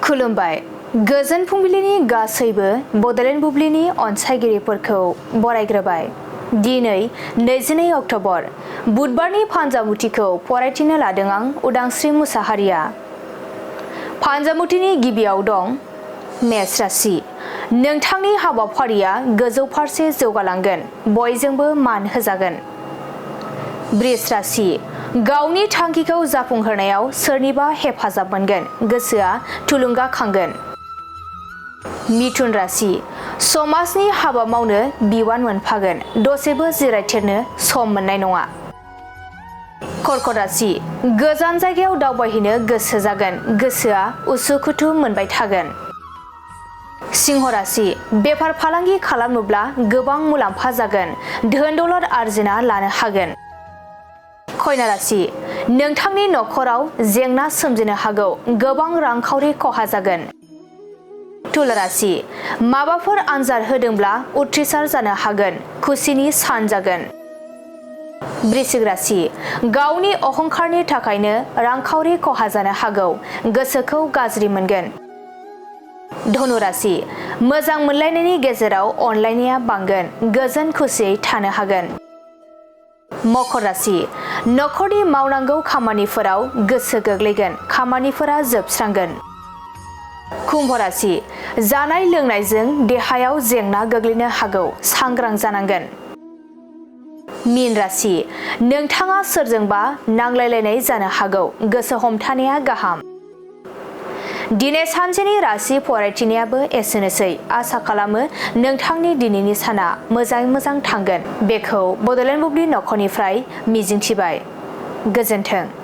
खुलुमबाय गोजोन फुंबिलिनि गासैबो बडलेण्ड बुब्लिनि अनसायगिरिफोरखौ बरायग्रोबाय। दिनै 22 अक्ट'बर बुधबारनि फान्जामुथिखौ फरायथिनो लादों आं उदांस्रि मुसाहारिया। फान्जामुथिनि गिबियाव दं मेष राशि। नोंथांनि हाबाफारिया गोजौ फारसे जौगालांगोन, बयजोंबो मान होजागोन। वृष राशि। गावनि थांखिखौ जाफुंहोनायाव सोरनिबा हेफाजाब मोनगोन, गोसोआ थुलुंगाखांगोन। मिथुन राशि। समाजनि हाबा मावनो बिबान मोनफागोन, दसेबो जिरायथेरनो सम मोननाय नङा। कर्कट राशि। गोजान जायगायाव दावबायहैनो गोसो जागोन, गोसोआ उसुखुथु मोनबाय थागोन। सिंह राशि। बेफार फालांगि खालामोब्ला गोबां मुलाम्फा जागोन, धोन दौलत आरजिना लानो हागोन। कन्या राशि। नोंथांनि नखराव जेंना सोमजिनो हागौ, गोबां रांखावरि खहा जागोन। तुला राशि। माबाफोर आनजाद होदोंब्ला उथ्रिसार जानो हागोन, खुसिनि सान जागोन। वृश्चिक राशि। गावनि अहंखारनि थाखायनो रांखावरि खहा जानो हागौ, गोसोखौ गाज्रि मोनगोन। धनु राशि। मोजां मोनलायनायनि गेजेराव अनलायनाया बांगोन, गोजोन खुसियै थानो हागोन। मकर राशि। नखरनि मावनांगौ खामानिफोराव गोसो गोग्लैगोन, खामानिफोरा जोबस्रांगोन। कुम्भ राशि। जानाय लोंनायजों देहायाव जेंना गोग्लैनो हागौ, सांग्रां जानांगोन। मीन राशि। नोंथाङा सोरजोंबा नांलायलायनाय जानो हागौ, गोसो हमथानाया गाहाम। दिनै सानसेनि राशि फरायथिनायाबो एसेनोसै। आसा खालामो नोंथांनि दिनैनि साना मोजाङै मोजां थांगोन, बेखौ बडलेण्ड बुब्लि नखरनिफ्राय मिजिंथिबाय। गोजोन्थों।